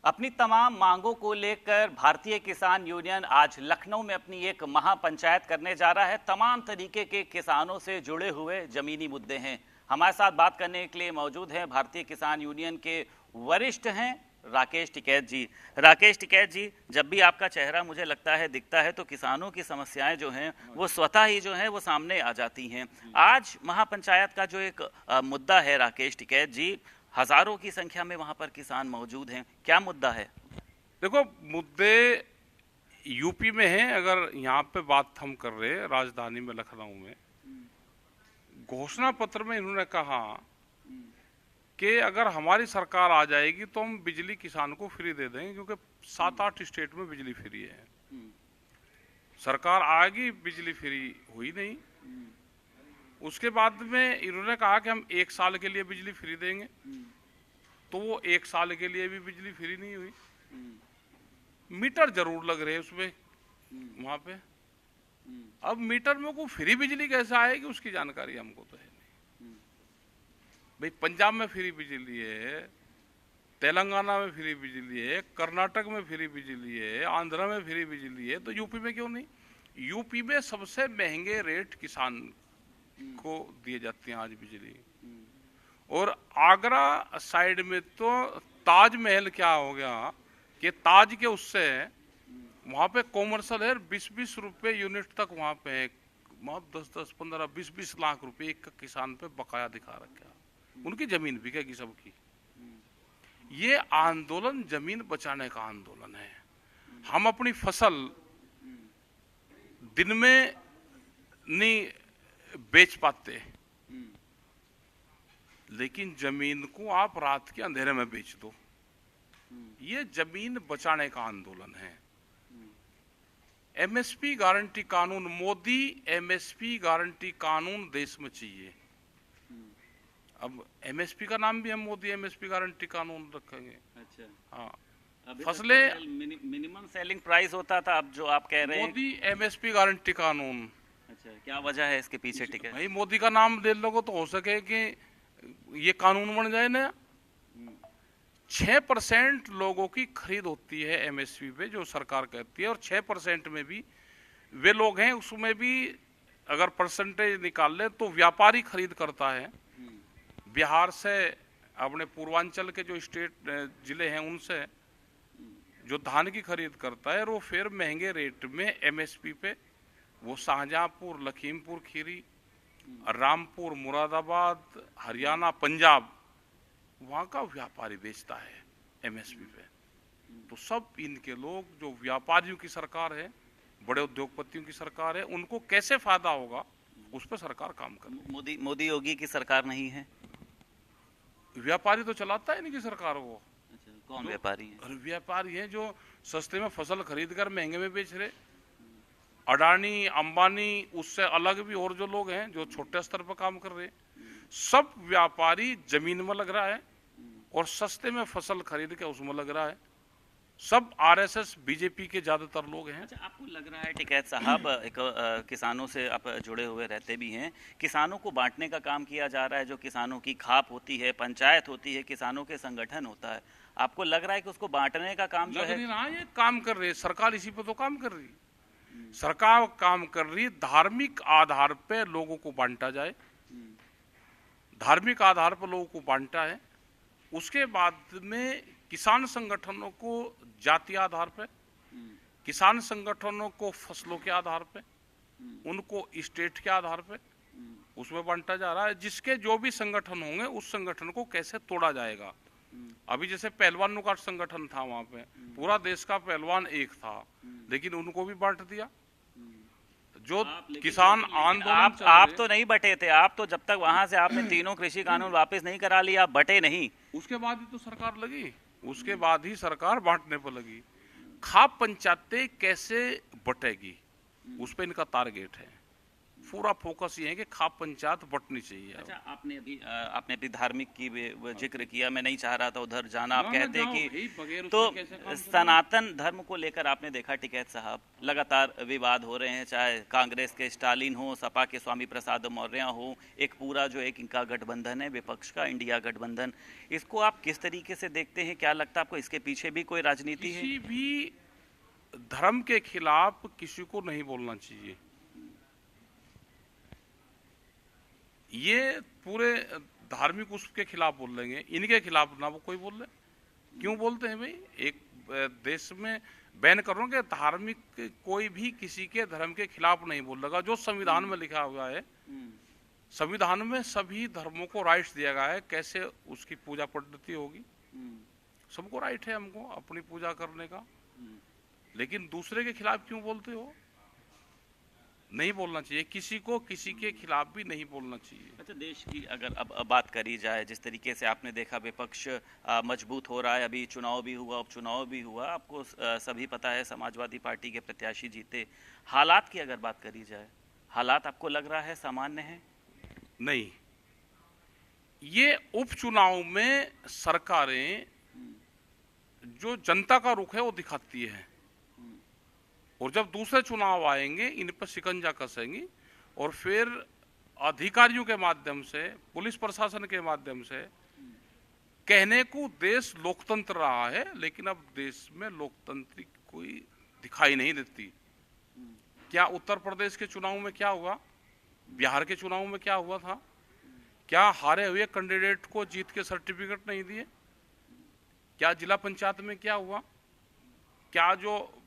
अपनी तमाम मांगों को लेकर भारतीय किसान यूनियन आज लखनऊ में अपनी एक महापंचायत करने जा रहा है। तमाम तरीके के किसानों से जुड़े हुए जमीनी मुद्दे हैं। हमारे साथ बात करने के लिए मौजूद हैं भारतीय किसान यूनियन के वरिष्ठ हैं राकेश टिकैत जी। राकेश टिकैत जी, जब भी आपका चेहरा मुझे लगता है दिखता है तो किसानों की समस्याएं जो हैं वो स्वतः ही जो हैं वो सामने आ जाती हैं। आज महापंचायत का जो एक मुद्दा है राकेश टिकैत जी, हजारों की संख्या में वहां पर किसान मौजूद हैं, क्या मुद्दा है? देखो, मुद्दे यूपी में हैं। अगर यहाँ पे बात हम कर रहे हैं राजधानी में लखनऊ में, घोषणा पत्र में इन्होंने कहा कि अगर हमारी सरकार आ जाएगी तो हम बिजली किसान को फ्री दे देंगे, क्योंकि 7-8 स्टेट में बिजली फ्री है। सरकार आएगी, बिजली फ्री हुई नहीं। उसके बाद में इन्होंने कहा कि हम 1 साल के लिए बिजली फ्री देंगे, तो वो 1 साल के लिए भी बिजली फ्री नहीं हुई। मीटर जरूर लग रहे हैं उसमें वहां पे। अब मीटर में को फ्री बिजली कैसे आएगी उसकी जानकारी हमको तो है नहीं। भाई, पंजाब में फ्री बिजली है, तेलंगाना में फ्री बिजली है, कर्नाटक में फ्री बिजली है, आंध्र में फ्री बिजली है, तो यूपी में क्यों नहीं? यूपी में सबसे महंगे रेट किसान को दिए जाते हैं आज बिजली। और आगरा साइड में तो ताजमहल क्या हो गया कि ताज के उससे वहां पे कॉमर्शियल है, 20-20 रुपए यूनिट तक वहां पे है। 10-10, 15, 20-20 लाख रुपए एक किसान पे बकाया दिखा रखा। उनकी जमीन बिकेगी सबकी। ये आंदोलन जमीन बचाने का आंदोलन है। हम अपनी फसल दिन में नहीं बेच पाते, लेकिन जमीन को आप रात के अंधेरे में बेच दो। ये जमीन बचाने का आंदोलन है। एमएसपी गारंटी कानून, मोदी एमएसपी गारंटी कानून देश में चाहिए। अब एमएसपी का नाम भी हम मोदी एमएसपी गारंटी कानून रखेंगे। अच्छा, हाँ, फसलें मिनिमम सेलिंग प्राइस होता था, अब जो आप कह रहे हैं मोदी एमएसपी गारंटी कानून। अच्छा, क्या वजह है इसके पीछे? टिकट भाई, मोदी का नाम ले लोगे तो हो सके कि ये कानून बन जाए ना। 6% लोगों की खरीद होती है एमएसपी पे, जो सरकार कहती है, और 6% में भी वे लोग हैं, उसमें भी अगर परसेंटेज निकाल ले तो व्यापारी खरीद करता है। बिहार से, अपने पूर्वांचल के जो स्टेट जिले हैं उनसे जो धान की खरीद करता है, और वो फिर महंगे रेट में एमएसपी पे वो शाहजहांपुर, लखीमपुर खीरी, रामपुर, मुरादाबाद, हरियाणा, पंजाब, वहां का व्यापारी बेचता है एमएसपी पे। तो सब इनके लोग, जो व्यापारियों की सरकार है, बड़े उद्योगपतियों की सरकार है, उनको कैसे फायदा होगा उस पर सरकार काम कर। मोदी योगी की सरकार नहीं है। व्यापारी तो चलाता है इनकी सरकार को। अच्छा, कौन व्यापारी है? व्यापारी है जो सस्ते में फसल खरीद कर महंगे में बेच रहे। अडानी, अंबानी, उससे अलग भी और जो लोग हैं जो छोटे स्तर पर काम कर रहे, सब व्यापारी जमीन में लग रहा है और सस्ते में फसल खरीद के उसमें लग रहा है। सब आरएसएस बीजेपी के ज्यादातर लोग हैं। अच्छा, आपको लग रहा है टिकैत साहब, एक किसानों से आप जुड़े हुए रहते भी हैं, किसानों को बांटने का काम किया जा रहा है, जो किसानों की खाप होती है, पंचायत होती है, किसानों के संगठन होता है, आपको लग रहा है कि उसको बांटने का काम जो है? ये काम कर रही है सरकार, इसी पे तो काम कर रही है। सरकार काम कर रही, धार्मिक आधार पे लोगों को बांटा जाए। धार्मिक आधार पर लोगों को बांटा है। उसके बाद में किसान संगठनों को जातीय आधार पे, किसान संगठनों को फसलों के आधार पे, उनको स्टेट के आधार पे उसमें बांटा जा रहा है। जिसके जो भी संगठन होंगे उस संगठन को कैसे तोड़ा जाएगा। अभी जैसे पहलवानों का संगठन था, वहां पे पूरा देश का पहलवान एक था, लेकिन उनको भी बांट दिया। जो किसान आंदोलन, आप तो नहीं बटे थे, आप तो जब तक वहां से आपने तीनों कृषि कानून वापस नहीं करा लिया, आप बटे नहीं। उसके बाद ही तो सरकार लगी, उसके बाद ही सरकार बांटने पर लगी। खाप पंचायतें कैसे बटेगी उस पर इनका टारगेट है। पूरा फोकस ये है कि खाप पंचायत बटनी चाहिए। अच्छा, आपने अपनी धार्मिक की जिक्र किया, मैं नहीं चाह रहा था उधर जाना। आप कहते हैं कि तो सनातन धर्म को लेकर आपने देखा टिकैत साहब, लगातार विवाद हो रहे हैं, चाहे कांग्रेस के स्टालिन हो, सपा के स्वामी प्रसाद मौर्य हो, एक पूरा जो एक इनका गठबंधन है विपक्ष का, इंडिया गठबंधन, इसको आप किस तरीके से देखते हैं? क्या लगता है आपको इसके पीछे भी कोई राजनीति है? किसी भी धर्म के खिलाफ किसी को नहीं बोलना चाहिए। ये पूरे धार्मिक उसके खिलाफ बोल लेंगे, इनके खिलाफ ना वो कोई बोल ले। क्यों बोलते हैं भाई? एक देश में बैन करो कि धार्मिक कोई भी किसी के धर्म के खिलाफ नहीं बोल लगा। जो संविधान में लिखा हुआ है, संविधान में सभी धर्मों को राइट्स दिया गया है, कैसे उसकी पूजा पद्धति होगी, सबको राइट है हमको अपनी पूजा करने का। लेकिन दूसरे के खिलाफ क्यों बोलते हो? नहीं बोलना चाहिए, किसी को किसी के खिलाफ भी नहीं बोलना चाहिए। अच्छा, देश की अगर अब बात करी जाए, जिस तरीके से आपने देखा विपक्ष मजबूत हो रहा है, अभी चुनाव भी हुआ, उपचुनाव भी हुआ, आपको सभी पता है समाजवादी पार्टी के प्रत्याशी जीते। हालात की अगर बात करी जाए, हालात आपको लग रहा है सामान्य है? नहीं, ये उपचुनाव में सरकारें जो जनता का रुख है वो दिखाती है, और जब दूसरे चुनाव आएंगे इन पर शिकंजा कसेंगी, और फिर अधिकारियों के माध्यम से, पुलिस प्रशासन के माध्यम से कहने को देश लोकतंत्र रहा है, लेकिन अब देश में लोकतंत्र कोई दिखाई नहीं देती। क्या उत्तर प्रदेश के चुनाव में क्या हुआ? बिहार के चुनाव में क्या हुआ था? क्या हारे हुए कैंडिडेट को जीत के सर्टिफिकेट नहीं दिए? क्या जिला पंचायत में क्या हुआ? क्या जो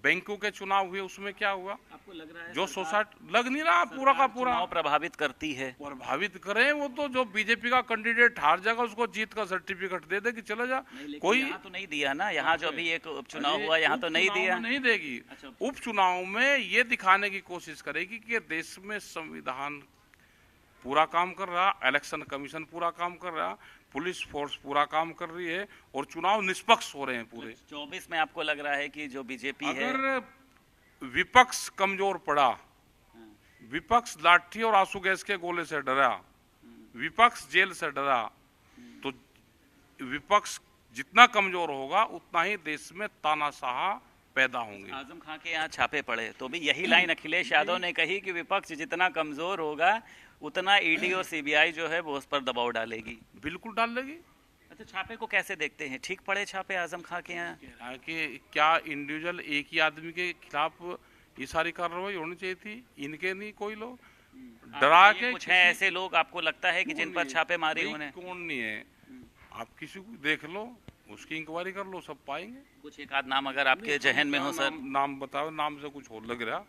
बैंकों के चुनाव हुए उसमें क्या हुआ? आपको लग रहा है जो सोसाइटी लग नहीं रहा पूरा का पूरा प्रभावित करती है? प्रभावित करें वो तो जो बीजेपी का कैंडिडेट हार जाएगा उसको जीत का सर्टिफिकेट दे दे कि चले जा। कोई यहाँ तो नहीं दिया ना, यहाँ जो अभी एक उपचुनाव हुआ यहाँ तो नहीं दिया, नहीं देगी। उपचुनाव में ये दिखाने की कोशिश करेगी कि देश में संविधान पूरा काम कर रहा, इलेक्शन कमीशन पूरा काम कर रहा, पुलिस फोर्स पूरा काम कर रही है, और चुनाव निष्पक्ष हो रहे हैं पूरे। 24 में आपको लग रहा है कि जो बीजेपी है, अगर विपक्ष कमजोर पड़ा, विपक्ष लाठी और आंसू गैस के गोले से डरा, विपक्ष जेल से डरा, तो विपक्ष जितना कमजोर होगा उतना ही देश में तानाशाह पैदा होंगे। आजम खां के यहाँ छापे पड़े तो भी यही लाइन अखिलेश यादव ने कही कि विपक्ष जितना कमजोर होगा उतना ईडी और सीबीआई जो है वो उस पर दबाव डालेगी। बिल्कुल डालेगी। अच्छा, छापे को कैसे देखते हैं? ठीक पड़े छापे आजम खां के यहाँ? कि क्या इंडिविजुअल एक ही आदमी के खिलाफ ये सारी कार्रवाई होनी चाहिए थी? इनके नहीं कोई लोग डरा के? कुछ है ऐसे लोग आपको लगता है कि जिन पर छापे मारे उन्हें? कौन नहीं है? आप किसी को देख लो, उसकी इंक्वायरी कर लो, सब पाएंगे। कुछ एक आध नाम अगर आपके जहन में हो सर? नाम बताओ, नाम से कुछ और लग रहा,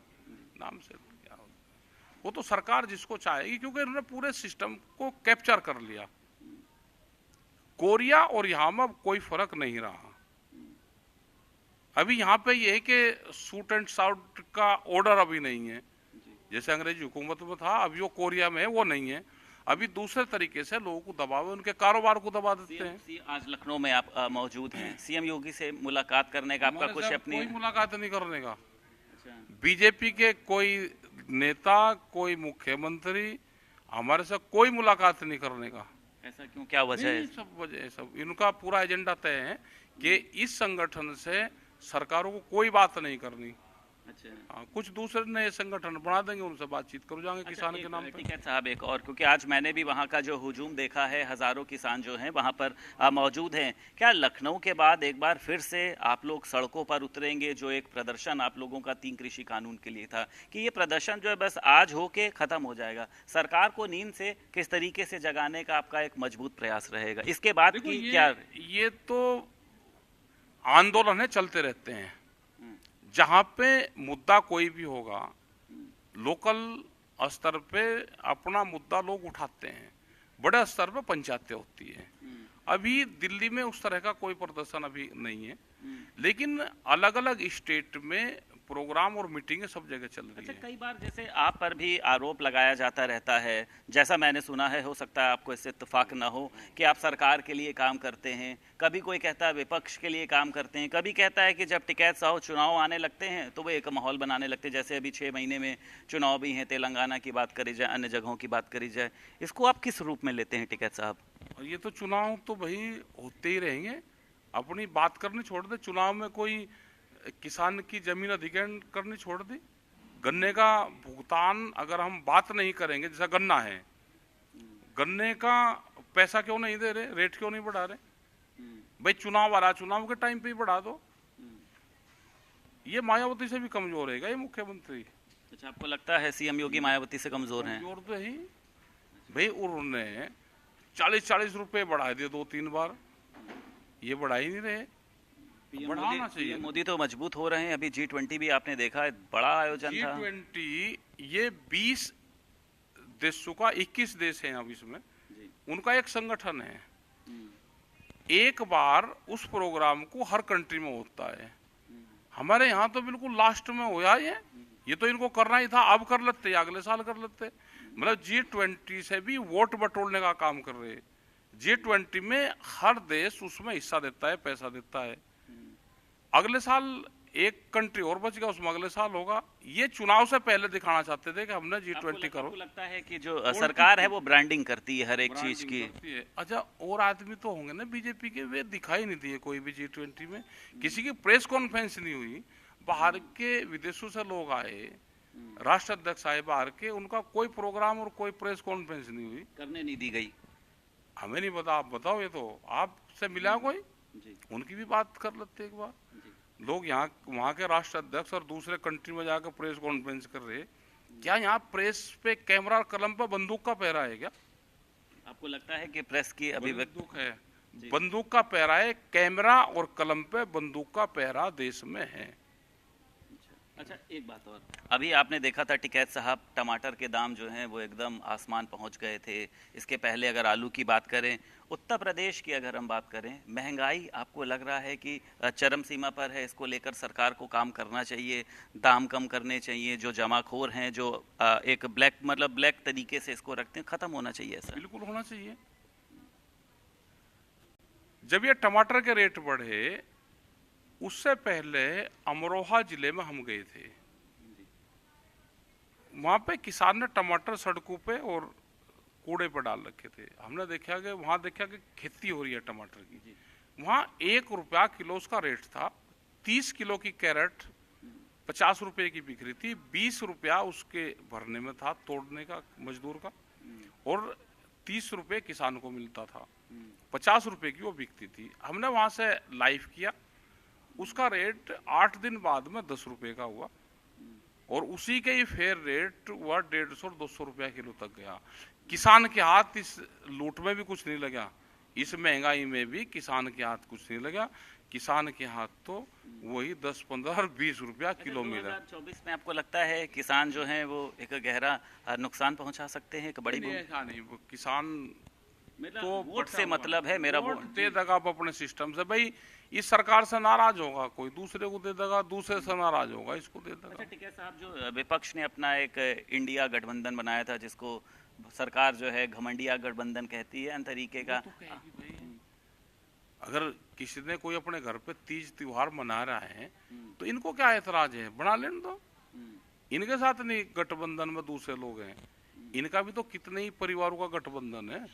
नाम से क्या हो? वो तो सरकार जिसको चाहेगी, क्योंकि उन्होंने पूरे सिस्टम को कैप्चर कर लिया। कोरिया और यहाँ में कोई फर्क नहीं रहा। अभी यहाँ पे ये है कि शूट एंड शाउट का ऑर्डर अभी नहीं है, जैसे अंग्रेजी हुकूमत में था, अभी वो कोरिया में है, वो नहीं है। अभी दूसरे तरीके से लोगों को दबाव, उनके कारोबार को दबा देते हैं। आज लखनऊ में आप मौजूद हैं, सीएम योगी से मुलाकात करने का आपका कुछ अपनी? कोई मुलाकात नहीं करने का। बीजेपी के कोई नेता, कोई मुख्यमंत्री हमारे साथ कोई मुलाकात नहीं करने का। ऐसा क्यों, क्या वजह है? सब वजह, सब इनका पूरा एजेंडा तय है कि इस संगठन से सरकारों को कोई बात नहीं करनी। अच्छा, कुछ दूसरे नए संगठन बना देंगे, उनसे बातचीत करो जाएंगे। किसान के नाम पे। ठीक है साहब, एक और, क्योंकि आज मैंने भी वहाँ का जो हुजूम देखा है, हजारों किसान जो हैं वहाँ पर मौजूद हैं। क्या लखनऊ के बाद एक बार फिर से आप लोग सड़कों पर उतरेंगे? जो एक प्रदर्शन आप लोगों का 3 कृषि कानून के लिए था, कि ये प्रदर्शन जो है बस आज होके खत्म हो जाएगा? सरकार को नींद से किस तरीके से जगाने का आपका एक मजबूत प्रयास रहेगा? इसके बाद की क्या? ये तो आंदोलन है, चलते रहते हैं। जहां पे मुद्दा कोई भी होगा, लोकल स्तर पे अपना मुद्दा लोग उठाते हैं, बड़े स्तर पे पंचायतें होती है, अभी दिल्ली में उस तरह का कोई प्रदर्शन अभी नहीं है, लेकिन अलग अलग स्टेट में प्रोग्राम और मीटिंगें सब जगह चल रही अच्छा, है। कई बार जैसे आप पर भी आरोप लगाया जाता रहता है, जैसा मैंने सुना है, हो सकता है आपको इससे इत्तेफाक ना हो, कि आप सरकार के लिए काम करते हैं, कभी कोई कहता है विपक्ष के लिए काम करते हैं, कभी कहता है कि जब टिकैत साहब चुनाव आने लगते हैं तो वो एक माहौल बनाने लगते हैं, जैसे अभी 6 महीने में चुनाव भी हैं, तेलंगाना की बात करी जाए, अन्य जगहों की बात करी जाए, इसको आप किस रूप में लेते हैं टिकैत साहब? और ये तो चुनाव तो भाई होते ही रहेंगे, अपनी बात करनी छोड़ दे। चुनाव में कोई किसान की जमीन अधिग्रहण करनी छोड़ दी, गन्ने का भुगतान अगर हम बात नहीं करेंगे, जैसा गन्ना है, गन्ने का पैसा क्यों नहीं दे रहे, रेट क्यों नहीं बढ़ा रहे? भाई चुनाव आ रहा, चुनाव के टाइम पे ही बढ़ा दो। ये मायावती से भी कमजोर है ये मुख्यमंत्री। अच्छा, आपको लगता है सीएम योगी मायावती से कमजोर हैं? कमजोर तो ही भाई, उन्होंने 40-40 रुपए बढ़ा दिए 2-3 बार, ये बढ़ा ही नहीं रहे। बढ़ाना चाहिए। मोदी तो मजबूत हो रहे हैं, अभी G20 भी आपने देखा, बड़ा आयोजन था। G20 ये 20 देशों का 21 देश हैं अब इसमें, उनका एक संगठन है। एक बार उस प्रोग्राम को हर कंट्री में होता है, हमारे यहाँ तो बिल्कुल लास्ट में होया ये तो इनको करना ही था, अब कर लेते, अगले साल कर लेते। मतलब G20 से भी वोट बटोरने का काम कर रहे हैं। G20 में हर देश उसमें हिस्सा देता है, पैसा देता है। अगले साल एक कंट्री और बच गया, उसमें अगले साल होगा। ये चुनाव से पहले दिखाना चाहते थे कि हमने G20 करो। आपको लगता है कि जो सरकार है वो ब्रांडिंग करती है हर एक चीज की? अच्छा, और आदमी तो होंगे ना बीजेपी के, वे दिखाई नहीं दिए कोई भी G20 में, किसी की प्रेस कॉन्फ्रेंस नहीं हुई। बाहर के विदेशों से लोग आए, राष्ट्र अध्यक्ष आए बाहर के, उनका कोई प्रोग्राम और कोई प्रेस कॉन्फ्रेंस नहीं हुई, करने नहीं दी गई। हमें नहीं पता, आप बताओ। ये तो आपसे मिला कोई, उनकी भी बात कर लेते एक बार। लोग यहाँ वहाँ के राष्ट्र अध्यक्ष और दूसरे कंट्री में जाकर प्रेस कॉन्फ्रेंस कर रहे, क्या यहाँ प्रेस पे कैमरा और कलम पे बंदूक का पहरा है क्या? आपको लगता है कि प्रेस की अभिव्यक्ति बंदूक है, बंदूक का पहरा है, कैमरा और कलम पे बंदूक का पहरा देश में है। अच्छा, एक बात और, अभी आपने देखा था टिकैत साहब, टमाटर के दाम जो हैं वो एकदम आसमान पहुंच गए थे। इसके पहले अगर आलू की बात करें, उत्तर प्रदेश की अगर हम बात करें, महंगाई आपको लग रहा है कि चरम सीमा पर है? इसको लेकर सरकार को काम करना चाहिए, दाम कम करने चाहिए, जो जमाखोर हैं, जो एक ब्लैक तरीके से इसको रखते हैं, खत्म होना चाहिए ऐसा? बिल्कुल होना चाहिए। जब ये टमाटर के रेट बढ़े, उससे पहले अमरोहा जिले में हम गए थे, वहां पे किसान ने टमाटर सड़कों पे और कूड़े पर डाल रखे थे। हमने देखा कि वहां खेती हो रही है टमाटर की। वहां 1 रुपया किलो उसका रेट था। 30 किलो की कैरेट 50 रुपए की बिक रही थी। 20 रुपया उसके भरने में था, तोड़ने का मजदूर का, और 30 रुपए किसान को मिलता था। 50 रुपए की वो बिकती थी। हमने वहां से लाइव किया, उसका रेट 8 दिन बाद में 10 रुपए का हुआ, और उसी के ही फेयर रेट हुआ 150 और 200 रुपया किलो तक गया। किसान के हाथ इस लूट में भी कुछ नहीं लगा, इस महंगाई में भी किसान के हाथ कुछ नहीं लगा। किसान के हाथ तो वही 10, 15 और 20 रुपया किलो मिला। 2024 में आपको लगता है किसान जो हैं वो एक गहरा नुकसान पहुंचा सकते हैं? बड़ी ऐसा नहीं, वो किसान तो वोट से मतलब है, मेरा वोट दे देगा अपने सिस्टम से। भाई इस सरकार से नाराज होगा, कोई दूसरे को दे देगा, दूसरे से नाराज होगा, इसको दे देगा। अच्छा, टिकैत साहब, जो विपक्ष ने अपना एक इंडिया गठबंधन बनाया था, जिसको सरकार जो है घमंडिया गठबंधन कहती है, अन तरीके का, अगर किसी ने कोई अपने घर पे तीज त्योहार मना रहा है तो इनको क्या ऐतराज है, बना लेने दो। इनके साथ नहीं गठबंधन में दूसरे लोग हैं, इनका भी तो कितने ही परिवारों का गठबंधन है,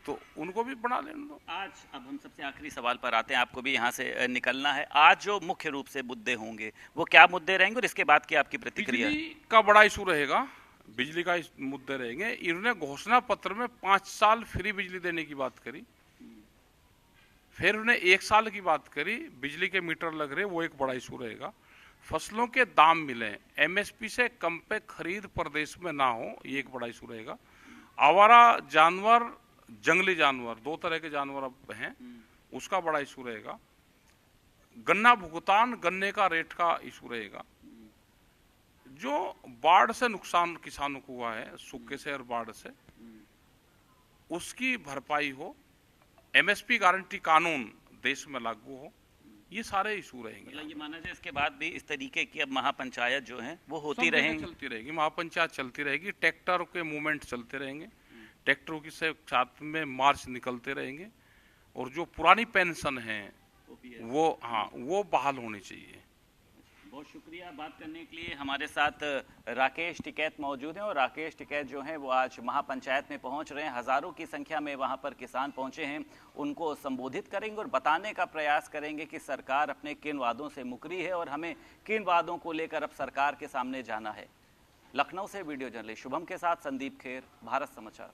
तो उनको भी बना लेने दो। आज अब हम सबसे आखिरी सवाल पर आते हैं, आपको भी यहाँ से निकलना है। आज जो मुख्य रूप से मुद्दे होंगे वो क्या मुद्दे रहेंगे, और इसके बाद की आपकी प्रतिक्रिया? बिजली का बड़ा इशू रहेगा, बिजली का मुद्दे रहेंगे। इन्होंने घोषणा पत्र में 5 साल फ्री बिजली देने की बात करी, फिर उन्हें 1 साल की बात करी, बिजली के मीटर लग रहे, वो एक बड़ा इशू रहेगा। फसलों के दाम मिले, एमएसपी से कम पे खरीद प्रदेश में ना हो, ये एक बड़ा इशू रहेगा। आवारा जानवर, जंगली जानवर, 2 तरह के जानवर अब हैं, उसका बड़ा इशू रहेगा। गन्ना भुगतान, गन्ने का रेट का इशू रहेगा। जो बाढ़ से नुकसान किसानों को हुआ है, सूखे से और बाढ़ से, उसकी भरपाई हो, एमएसपी गारंटी कानून देश में लागू हो, ये सारे इशू रहेंगे। मतलब ये माना जाए इसके बाद भी इस तरीके की अब महापंचायत जो है वो होती सब जगह रहेंगी, चलती रहेगी, महापंचायत चलती रहेगी, ट्रैक्टर के मूवमेंट चलते रहेंगे, ट्रैक्टरों की से साथ में मार्च निकलते रहेंगे, और जो पुरानी पेंशन है वो, हाँ, वो बहाल होनी चाहिए। बहुत शुक्रिया बात करने के लिए। हमारे साथ राकेश टिकैत मौजूद हैं और राकेश टिकैत जो हैं वो आज महापंचायत में पहुंच रहे हैं। हजारों की संख्या में वहां पर किसान पहुंचे हैं, उनको संबोधित करेंगे और बताने का प्रयास करेंगे कि सरकार अपने किन वादों से मुकरी है और हमें किन वादों को लेकर अब सरकार के सामने जाना है। लखनऊ से वीडियो जर्नलिस्ट शुभम के साथ संदीप खेर, भारत समाचार।